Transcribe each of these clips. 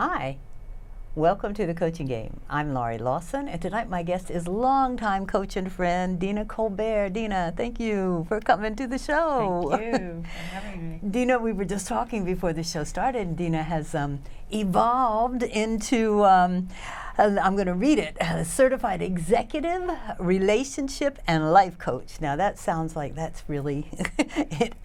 Hi, welcome to the Coaching Game. I'm Laurie Lawson, and tonight my guest is longtime coach and friend, Deena Kolbert. Deena, thank you for coming to the show. Thank you for having me. Deena, we were just talking before the show started, and Deena has evolved into, I'm going to read it, Certified Executive, Relationship, and Life Coach. Now that sounds like that's really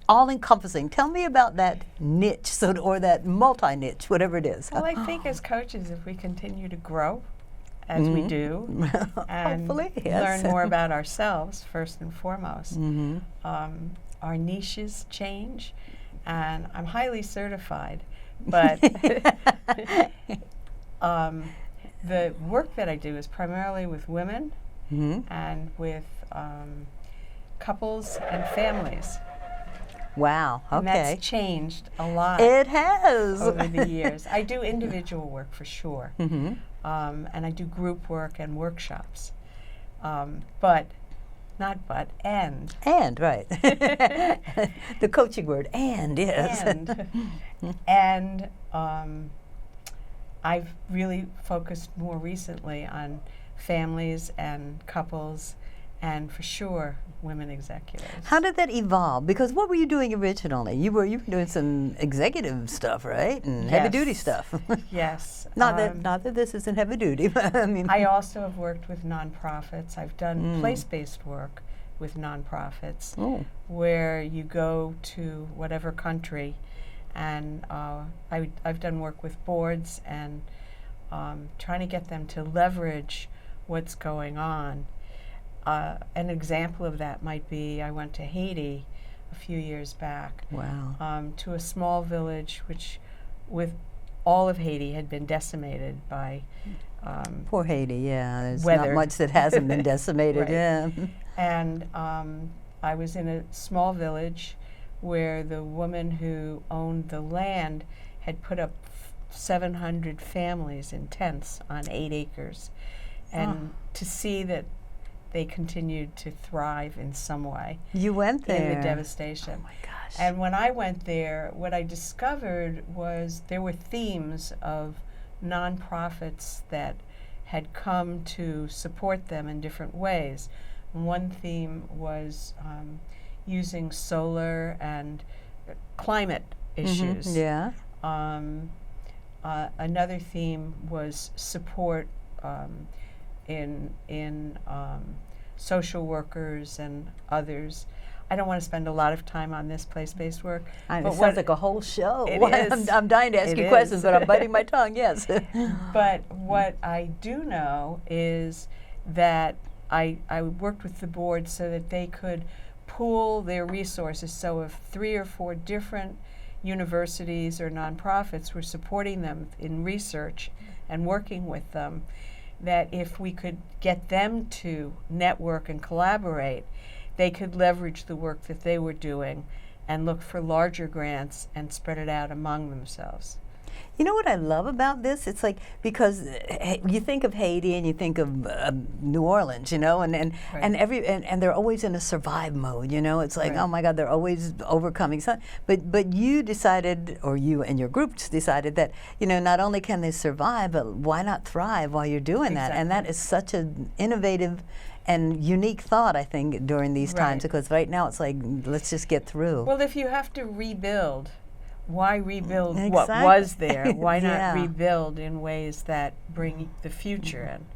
all-encompassing. Tell me about that niche, or that multi-niche, whatever it is. Well, I think as coaches, if we continue to grow, as we do, and Hopefully, yes. learn more about ourselves, first and foremost, our niches change, and I'm highly certified, but the work that I do is primarily with women and with couples and families. Wow, okay. And that's changed a lot. It has. Over the years. I do individual work for sure. And I do group work and workshops. And, right. The coaching word, and, yes. And I've really focused more recently on families and couples and for sure women executives. How did that evolve? Because what were you doing originally? You were doing some executive stuff, right? And heavy duty stuff. Yes. Not that this isn't heavy duty, but I mean. I also have worked with nonprofits. I've done place-based work with nonprofits where you go to whatever country, and I've done work with boards and trying to get them to leverage what's going on. An example of that might be I went to Haiti a few years back. Wow. To a small village which, with all of Haiti, had been decimated by poor Haiti, yeah. There's weather. Not much that hasn't been decimated, Right. yeah. And I was in a small village where the woman who owned the land had put up 700 families in tents on 8 acres. And to see that they continued to thrive in some way. You went there. In the devastation. Oh my gosh. And when I went there, what I discovered was there were themes of nonprofits that had come to support them in different ways. One theme was using solar and climate issues. Yeah. Another theme was support in social workers and others. I don't want to spend a lot of time on this place-based work. It sounds like a whole show. It is. I'm dying to ask you questions, but I'm biting my tongue, yes. But what I do know is that I worked with the board so that they could pool their resources. So if 3 or 4 different universities or nonprofits were supporting them in research and working with them, that if we could get them to network and collaborate, they could leverage the work that they were doing and look for larger grants and spread it out among themselves. You know what I love about this? It's like, because you think of Haiti and you think of New Orleans, you know, and they're always in a survive mode, you know. It's like, oh my God, they're always overcoming something. But you decided, or you and your groups decided that, you know, not only can they survive, but why not thrive while you're doing that? And that is such an innovative and unique thought, I think, during these times, because right now it's like, let's just get through. Well, if you have to rebuild, why rebuild what was there? Why not rebuild in ways that bring the future in?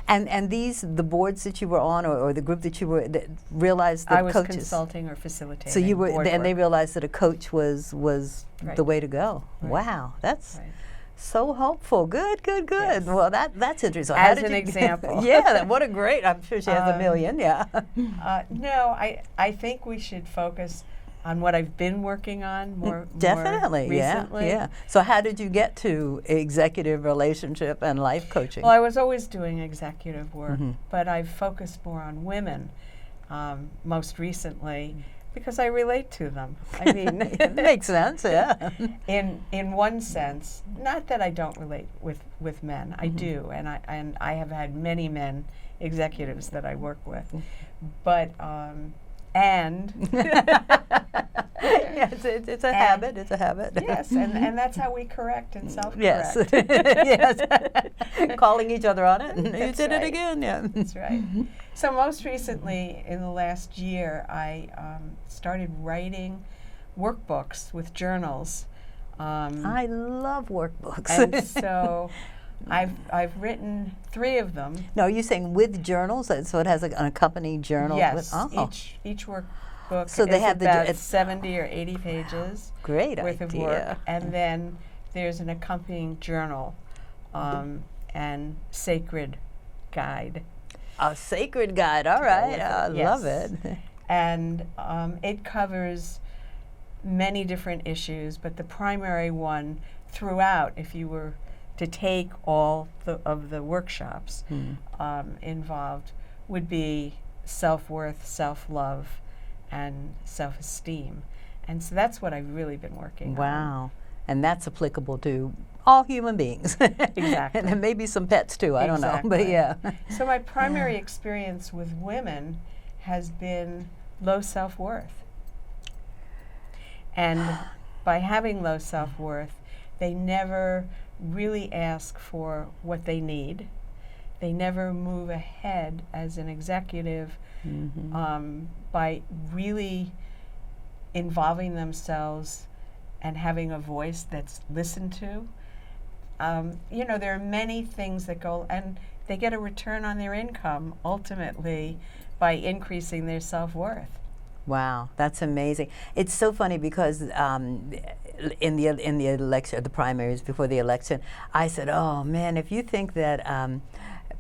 And the boards that you were on, or the group that you were, that realized that I was coaches, consulting or facilitating. So you were, and they work. realized that a coach was the way to go. Right. Wow, that's so hopeful. Good. Yes. Well, that's interesting. So as an example. Yeah, what a great. I'm sure she has a million. Yeah. No, I think we should focus on what I've been working on more Definitely, recently. Yeah. So how did you get to executive relationship and life coaching? Well, I was always doing executive work, but I've focused more on women most recently because I relate to them. I mean, it makes sense, yeah. In one sense, not that I don't relate with men, I do, and I have had many men executives that I work with, but and Yes, it's a habit. It's a habit. Yes, and that's how we correct and self-correct. Yes. Yes. Calling each other on it. And you That's did right. it again. Yeah. That's right. So most recently, in the last year, I started writing workbooks with journals. I love workbooks. And so I've written 3 of them. No, are you saying with journals? So it has an accompanying journal? Yes, With, oh. each workbook So they is have about 70 or 80 pages Great worth idea. of work, and then there's an accompanying journal and sacred guide. A sacred guide. All right. I love Yes. it. And it covers many different issues, but the primary one throughout, if you were to take all of the workshops involved, would be self-worth, self-love, and self-esteem. And so that's what I've really been working on. Wow. And that's applicable to all human beings. Exactly. And maybe some pets too. I don't know. But Exactly. yeah. So my primary experience with women has been low self-worth. And by having low self-worth, they never really ask for what they need. They never move ahead as an executive by really involving themselves and having a voice that's listened to. You know, there are many things that go, and they get a return on their income ultimately by increasing their self-worth. Wow, that's amazing. It's so funny because in the election, the primaries before the election, I said, "Oh man, if you think that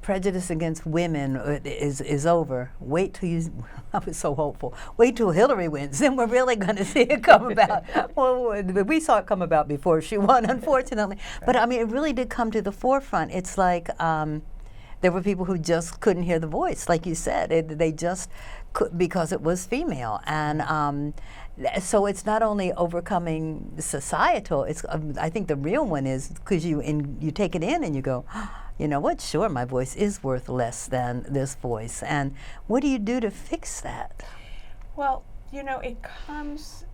prejudice against women is over, wait till you." I was so hopeful. Wait till Hillary wins, then we're really going to see it come about. Well, we saw it come about before she won, unfortunately. Right. But I mean, it really did come to the forefront. It's like there were people who just couldn't hear the voice, like you said. They just could, because it was female, and so it's not only overcoming societal. It's I think the real one is because you take it in and you go, you know what? Sure, my voice is worth less than this voice. And what do you do to fix that? Well, you know, it comes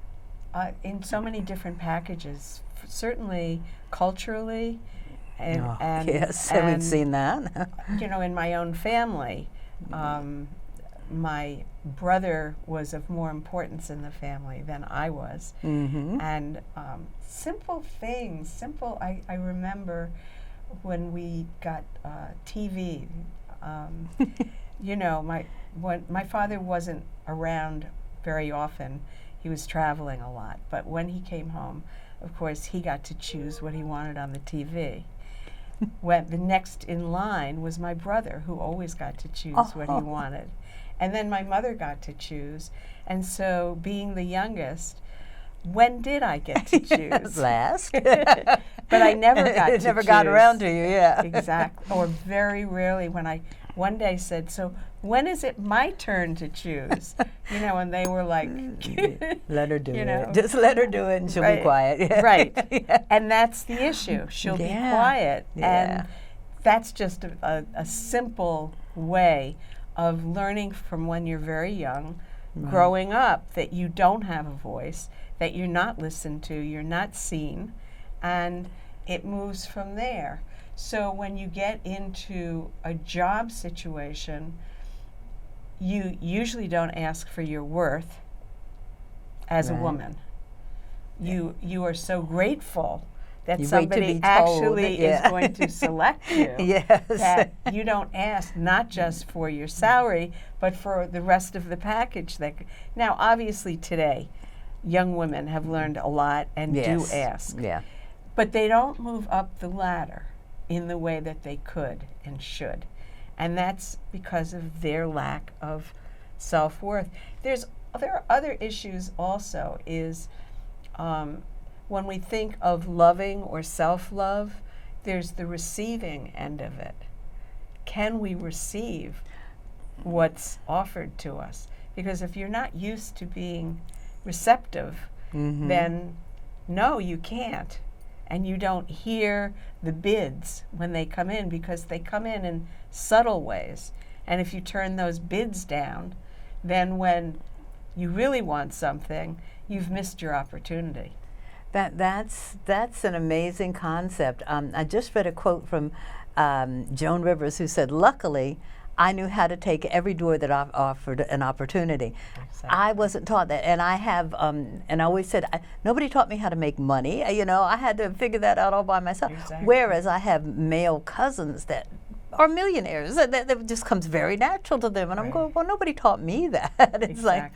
in so many different packages. Certainly, culturally, and yes, and we've seen that. you know, in my own family, my brother was of more importance in the family than I was. And simple things, I remember when we got TV, you know, my father wasn't around very often. He was traveling a lot. But when he came home, of course, he got to choose what he wanted on the TV. When the next in line was my brother, who always got to choose what he wanted. And then my mother got to choose. And so, being the youngest, when did I get to choose? Last. But I never got to never choose. got around to you, yeah. Exactly. Or very rarely when I one day said, "So when is it my turn to choose?" You know, and they were like, let her do you it. know. Just let her do it and she'll be Right. quiet. Right. Yeah. And that's the issue. She'll be quiet. Yeah. And that's just a simple way of learning from when you're very young, growing up, that you don't have a voice, that you're not listened to, you're not seen, and it moves from there. So when you get into a job situation, you usually don't ask for your worth as a woman. You are so grateful that You wait to somebody be told, actually yeah. is going to select you. Yes. That you don't ask not just for your salary, but for the rest of the package. Now, obviously today, young women have learned a lot and Yes. do ask. Yeah. But they don't move up the ladder in the way that they could and should. And that's because of their lack of self-worth. There are other issues also, is when we think of loving or self-love, there's the receiving end of it. Can we receive what's offered to us? Because if you're not used to being receptive, then no, you can't. And you don't hear the bids when they come in, because they come in subtle ways. And if you turn those bids down, then when you really want something, you've missed your opportunity. That's an amazing concept. I just read a quote from Joan Rivers, who said, "Luckily, I knew how to take every door that offered an opportunity." Exactly. I wasn't taught that, and I have, and I always said, nobody taught me how to make money. You know, I had to figure that out all by myself. Exactly. Whereas I have male cousins that are millionaires. That just comes very natural to them, and I'm going, well, nobody taught me that. It's like,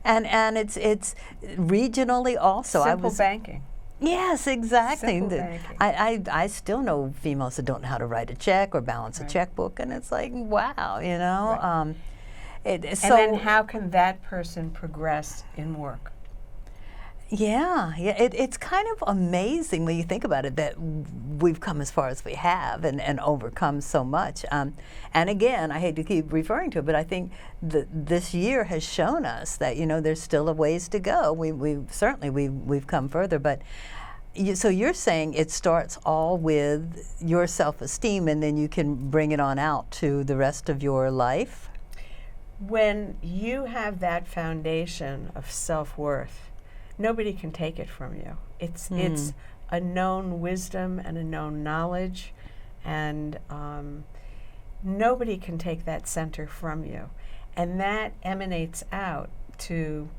and it's regionally also. Simple banking. Yes, exactly. Simple banking. I still know females that don't know how to write a check or balance a checkbook, and it's like, wow, you know. Right. And then how can that person progress in work? Yeah, it's kind of amazing when you think about it that we've come as far as we have and overcome so much. And again, I hate to keep referring to it, but I think this year has shown us that, you know, there's still a ways to go. We've come further, but so you're saying it starts all with your self-esteem, and then you can bring it on out to the rest of your life? When you have that foundation of self-worth, nobody can take it from you. It's a known wisdom and a known knowledge, and nobody can take that center from you. And that emanates out to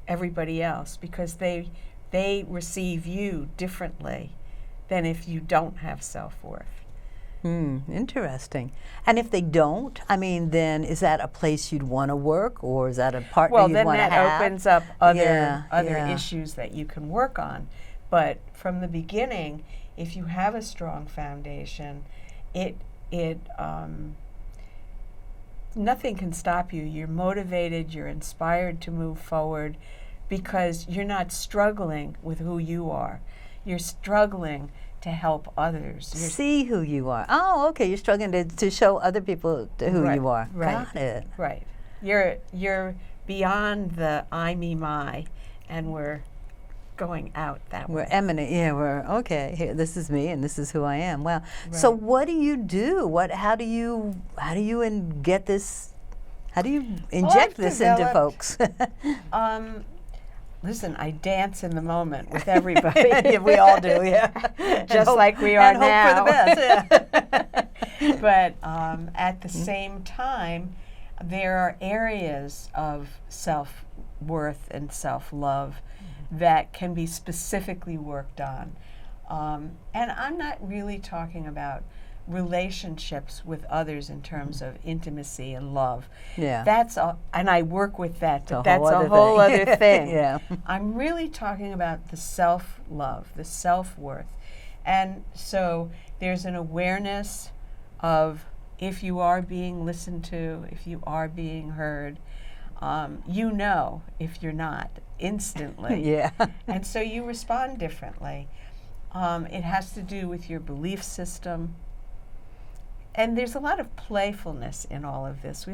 everybody else because they receive you differently than if you don't have self-worth. Interesting. And if they don't, I mean, then is that a place you'd want to work, or is that a partner you'd want to have? Well, then that opens up other issues that you can work on. But from the beginning, if you have a strong foundation, nothing can stop you. You're motivated, you're inspired to move forward because you're not struggling with who you are. You're struggling to help others. See who you are. Oh, okay. You're struggling to show other people who you are. Right. Got it. Right. You're beyond the I, me, my, and we're going out that way. We're eminent. Yeah, we're okay. Here, this is me, and this is who I am. Wow. Right. So, what do you do? How do you get this? How do you inject this into folks? Listen, I dance in the moment with everybody. Yeah, we all do, yeah. Just like we are now. And hope for the best, yeah. But at the same time, there are areas of self-worth and self-love that can be specifically worked on. And I'm not really talking about relationships with others in terms of intimacy and love. Yeah. That's and I work with that, but that's a whole other thing. Yeah. I'm really talking about the self-love, the self-worth. And so there's an awareness of if you are being listened to, if you are being heard, you know if you're not instantly. Yeah. And so you respond differently. It has to do with your belief system. And there's a lot of playfulness in all of this.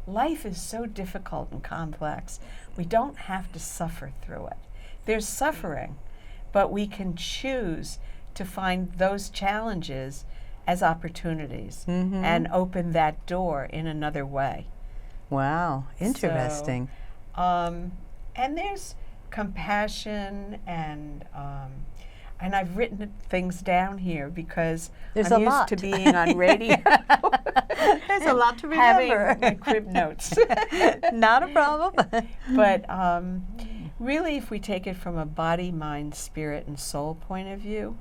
Life is so difficult and complex. We don't have to suffer through it. There's suffering, but we can choose to find those challenges as opportunities and open that door in another way. Wow, interesting. So, and there's compassion and I've written things down here because I'm used to being on radio. There's a lot to remember. Having my crib notes. Not a problem. But really, if we take it from a body, mind, spirit, and soul point of view,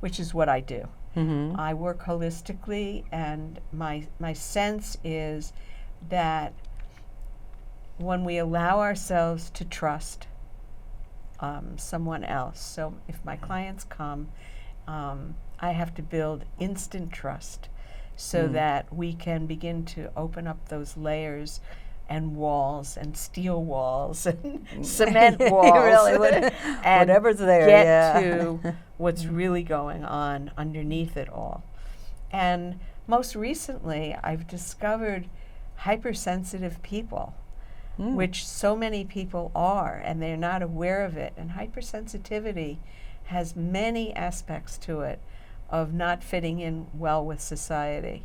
which is what I do, I work holistically, and my sense is that when we allow ourselves to trust someone else. So if my clients come, I have to build instant trust so that we can begin to open up those layers and walls and steel walls and cement walls really and whatever's there, get to what's really going on underneath it all. And most recently, I've discovered hypersensitive people, which so many people are, and they're not aware of it. And hypersensitivity has many aspects to it of not fitting in well with society.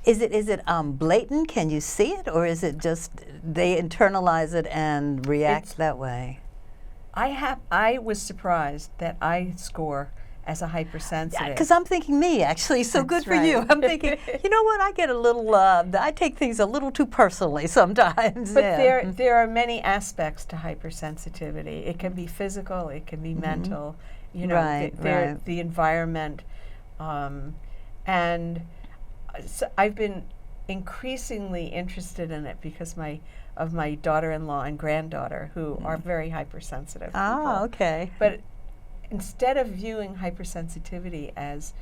Is it blatant? Can you see it, or is it just they internalize it and react that way? I was surprised that I score as a hypersensitive. Because I'm thinking me, actually, so That's good for right. you. I'm thinking, you know what, I get a little, I take things a little too personally sometimes. But there are many aspects to hypersensitivity. It can be physical, it can be mental, you know, the environment. And so I've been increasingly interested in it because of my daughter-in-law and granddaughter, who are very hypersensitive people. Oh, okay. But instead of viewing hypersensitivity as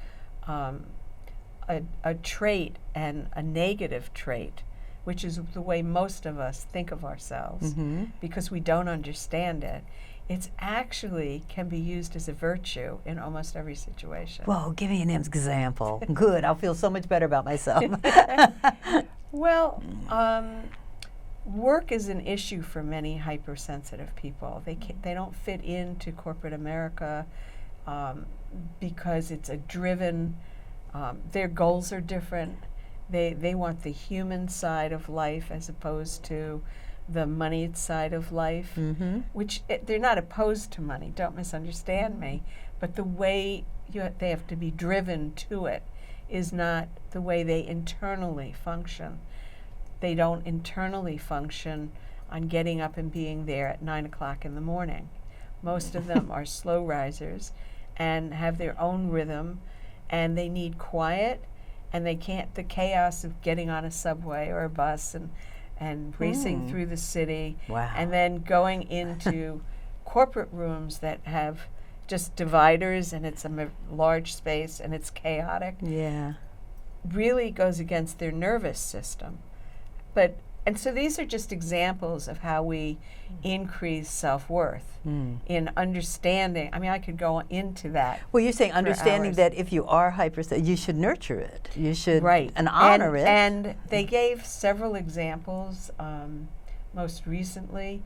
a trait and a negative trait, which is the way most of us think of ourselves, because we don't understand it, it's actually can be used as a virtue in almost every situation. Well, give me an example. Good, I'll feel so much better about myself. Well, work is an issue for many hypersensitive people. They don't fit into corporate America because it's a driven, their goals are different. They want the human side of life as opposed to the moneyed side of life, which they're not opposed to money, don't misunderstand me, but the way they have to be driven to it is not the way they internally function. They don't internally function on getting up and being there at 9 o'clock in the morning. Most of them are slow risers and have their own rhythm, and they need quiet, and they can't, the chaos of getting on a subway or a bus and racing through the city, and then going into corporate rooms that have just dividers, and it's a large space, and it's chaotic. Yeah. Really goes against their nervous system. And so these are just examples of how we increase self-worth in understanding. I mean, I could go into that. Well, you're saying understanding that if you are hypersensitive, you should nurture it. You should and honor it. And they gave several examples. Most recently,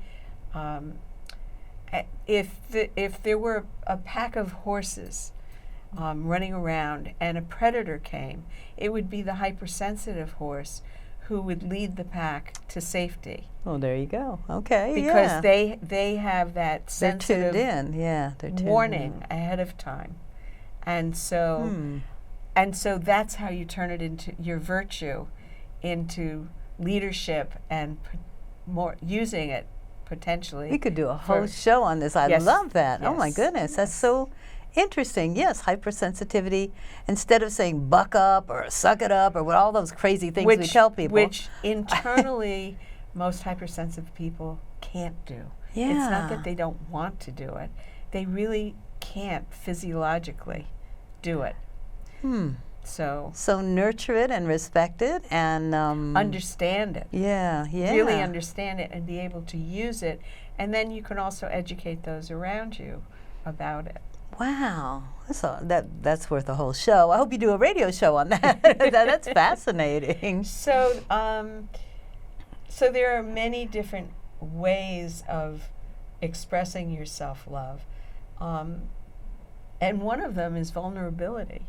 if there were a pack of horses running around and a predator came, it would be the hypersensitive horse who would lead the pack to safety. Oh, there you go. Okay, because they have that sensitive they're tuned warning ahead of time, and so that's how you turn it into your virtue, into leadership, and more using it potentially. We could do a whole show on this. I love that. Yes. Oh my goodness, that's so interesting. Yes, hypersensitivity, instead of saying buck up or suck it up or what all those crazy things we tell people. Which internally most hypersensitive people can't do. Yeah. It's not that they don't want to do it. They really can't physiologically do it. So nurture it and respect it and understand it. Yeah. Really understand it and be able to use it. And then you can also educate those around you about it. Wow, that's worth a whole show. I hope you do a radio show on that. That's fascinating. So there are many different ways of expressing your self-love, and one of them is vulnerability.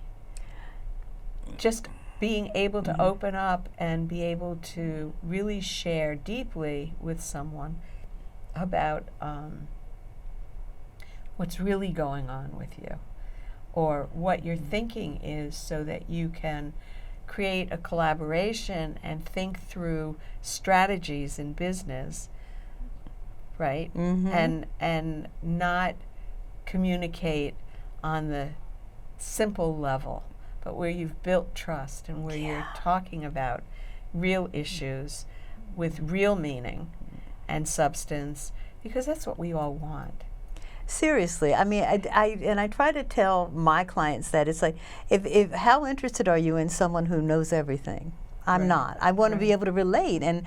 Just being able to open up and be able to really share deeply with someone about what's really going on with you, or what your thinking is, so that you can create a collaboration and think through strategies in business, right? And not communicate on the simple level, but where you've built trust and where you're talking about real issues with real meaning and substance, because that's what we all want. Seriously, I mean, I try to tell my clients that it's like, if how interested are you in someone who knows everything? I'm not. I want to be able to relate, and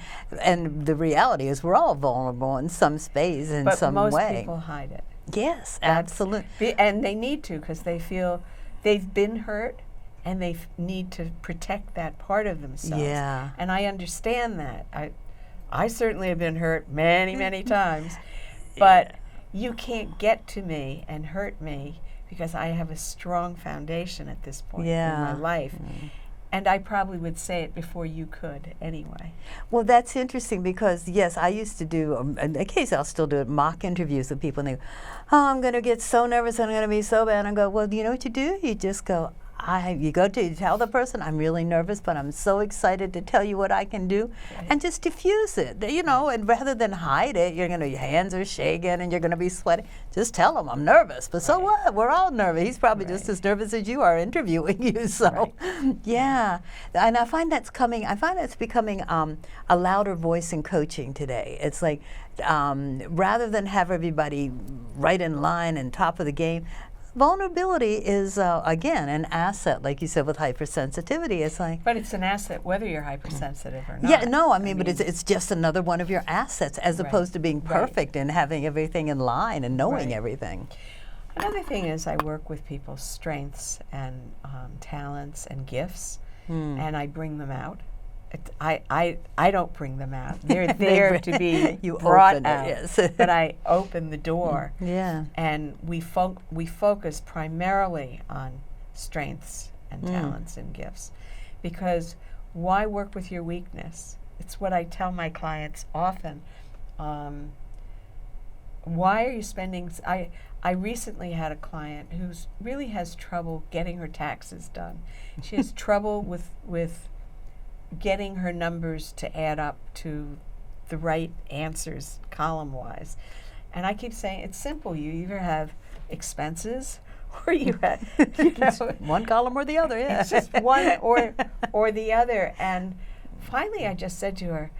the reality is we're all vulnerable in some space, in some way. But most people hide it. Yes, absolutely. And they need to, because they feel they've been hurt, and they need to protect that part of themselves. Yeah. And I understand that. I certainly have been hurt many, many times, but you can't get to me and hurt me because I have a strong foundation at this point in my life. And I probably would say it before you could anyway. Well, that's interesting because, yes, I used to do, in case I'll still do it, mock interviews with people, and they go, oh, I'm going to get so nervous and I'm going to be so bad. And I go, well, you know what you do? You just go, you tell the person, I'm really nervous, but I'm so excited to tell you what I can do, and just diffuse it, and rather than hide it, your hands are shaking and you're going to be sweating. Just tell them I'm nervous, but so what? We're all nervous. He's probably just as nervous as you are interviewing you, so yeah. And I find that's becoming a louder voice in coaching today. It's like, rather than have everybody right in line and top of the game, vulnerability is, again, an asset, like you said, with hypersensitivity. It's like, but it's an asset whether you're hypersensitive or not. Yeah, no, I mean, but it's just another one of your assets, as opposed to being perfect and having everything in line and knowing everything. Another thing is I work with people's strengths and talents and gifts, and I bring them out. I don't bring them out. They're there to be brought out. Yes. But I open the door. Yeah. And we focus primarily on strengths and talents and gifts, because why work with your weakness? It's what I tell my clients often. Why are you spending? I recently had a client who really has trouble getting her taxes done. She has trouble with getting her numbers to add up to the right answers column-wise. And I keep saying, it's simple. You either have expenses or you have, one column or the other, yeah. It's just one or the other. And finally I just said to her,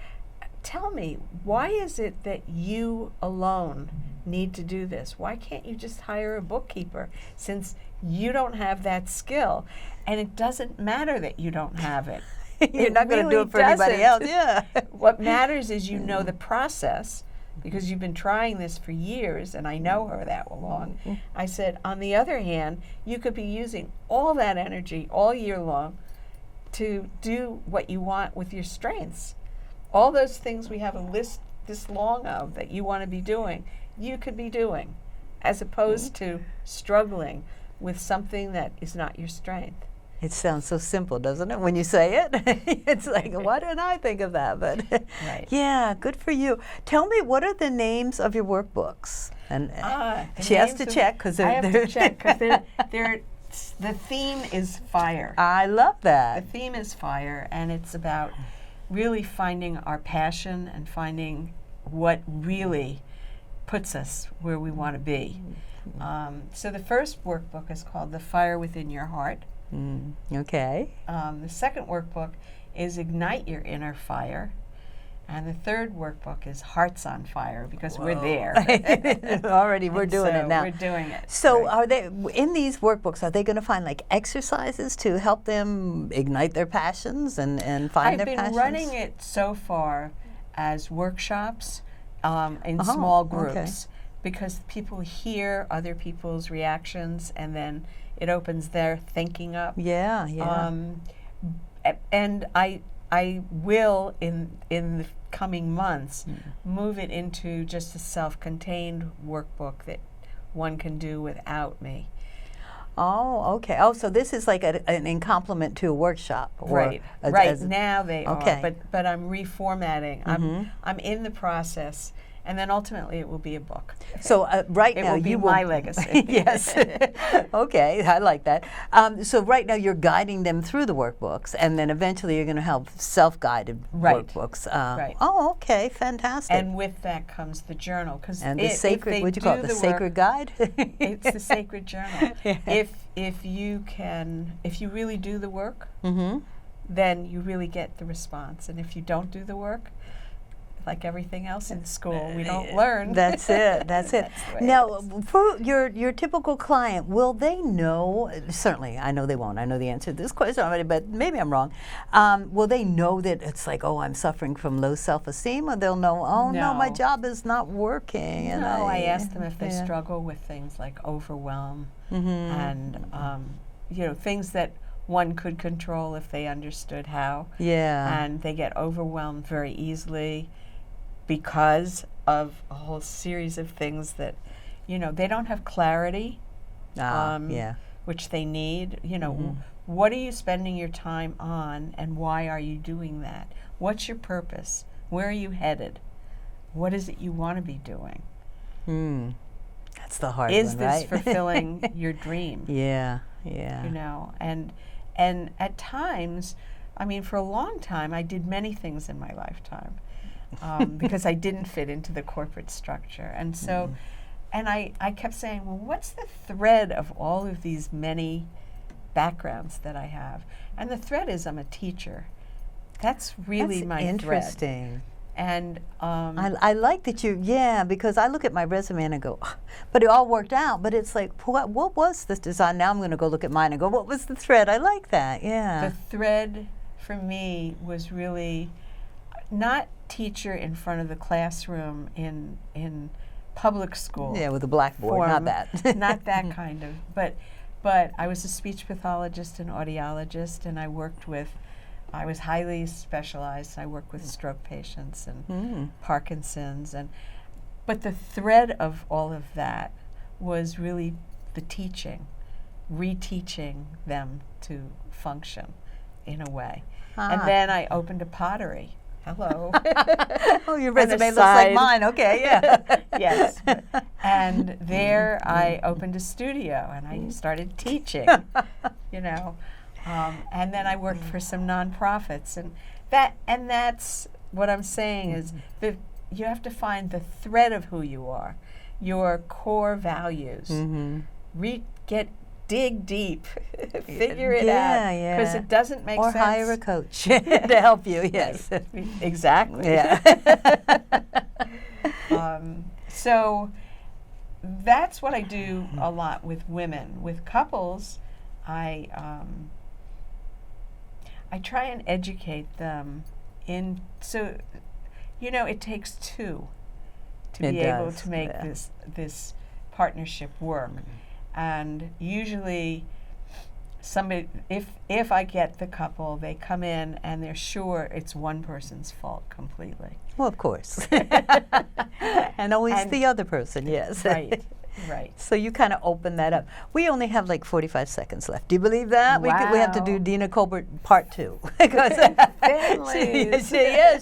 tell me, why is it that you alone need to do this? Why can't you just hire a bookkeeper, since you don't have that skill? And it doesn't matter that you don't have it. You're not going to do it for anybody else. Yeah. What matters is you know the process, because you've been trying this for years, and I know her that long. I said, on the other hand, you could be using all that energy all year long to do what you want with your strengths. All those things we have a list this long of that you want to be doing, you could be doing, as opposed to struggling with something that is not your strength. It sounds so simple, doesn't it, when you say it? It's like, why didn't I think of that? But yeah, good for you. Tell me, what are the names of your workbooks? And she has to check, because I have to check, because the theme is fire. I love that. The theme is fire, and it's about really finding our passion and finding what really puts us where we want to be. So the first workbook is called The Fire Within Your Heart. Okay. The second workbook is Ignite Your Inner Fire. And the third workbook is Hearts on Fire, because we're there. Already, we're doing it now. We're doing it. So are they, in these workbooks, are they going to find like exercises to help them ignite their passions and find their passions? I've been running it so far as workshops in small groups, because people hear other people's reactions, and then it opens their thinking up. Yeah, yeah. And I will, in the coming months, move it into just a self-contained workbook that one can do without me. Oh, okay. Oh, so this is like in complement to a workshop, or right now they are. But I'm reformatting. I'm in the process. And then ultimately it will be a book. So right now it will be my legacy. Yes. Okay, I like that. So right now you're guiding them through the workbooks, and then eventually you're going to have self-guided workbooks. Right. Oh, okay, fantastic. And with that comes the journal, and the sacred. What do you call it? The sacred guide. It's the sacred journal. Yeah. If you really do the work, then you really get the response. And if you don't do the work, like everything else in school, we don't learn. That's it. That's it. Now, for your typical client, will they know? Certainly, I know they won't. I know the answer to this question already, but maybe I'm wrong. Will they know that it's like, oh, I'm suffering from low self-esteem, or they'll know, oh no, my job is not working? And I ask them if they struggle with things like overwhelm and things that one could control if they understood how. Yeah. And they get overwhelmed very easily, because of a whole series of things that, they don't have clarity, which they need. what are you spending your time on, and why are you doing that? What's your purpose? Where are you headed? What is it you want to be doing? That's the hard Is one, this right? fulfilling your dream? Yeah. You know, and at times, I mean, for a long time, I did many things in my lifetime because I didn't fit into the corporate structure. And so, and I kept saying, well, what's the thread of all of these many backgrounds that I have? And the thread is I'm a teacher. That's really That's my interesting. thread. And I like that because I look at my resume and I go, but it all worked out. But it's like, what was this design? Now I'm going to go look at mine and go, what was the thread? I like that, yeah. The thread for me was really not teacher in front of the classroom in public school. Yeah, with a blackboard, not that. Not that kind of, but I was a speech pathologist and audiologist, and I was highly specialized. I worked with stroke patients and Parkinson's, but the thread of all of that was really the teaching, reteaching them to function in a way. And then I opened a pottery. Hello. Oh, your resume looks like mine. Okay, yeah. Yes. And there I opened a studio and I started teaching, you know. And then I worked for some nonprofits, and that's what I'm saying is that you have to find the thread of who you are, your core values. Dig deep, figure it out, because it doesn't make sense. Or hire a coach to help you. Yes, exactly. Yeah. So that's what I do a lot with women. With couples, I try and educate them so you know, it takes two to be able to make this partnership work. And usually somebody, if I get the couple, they come in and they're sure it's one person's fault completely. Well, of course. And always the other person, yes. Right. So you kind of open that up. We only have like 45 seconds left. Do you believe that? Wow. We have to do Deena Kolbert part 2. Because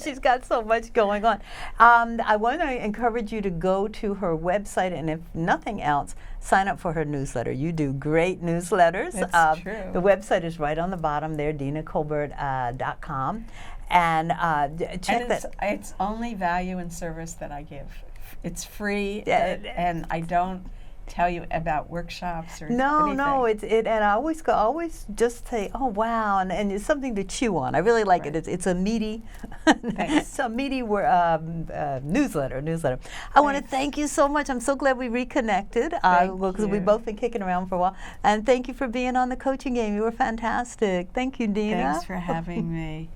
she's got so much going on. I want to encourage you to go to her website, and if nothing else, sign up for her newsletter. You do great newsletters. That's true. The website is right on the bottom there, DeenaKolbert.com. And check that. It's only value and service that I give. It's free, and I don't tell you about workshops or anything. No, and I always just say, oh wow, and it's something to chew on. I really like it. It's a meaty, it's a meaty newsletter. I want to thank you so much. I'm so glad we reconnected because we've both been kicking around for a while. And thank you for being on the Coaching Game. You were fantastic. Thank you, Deena. Thanks for having me.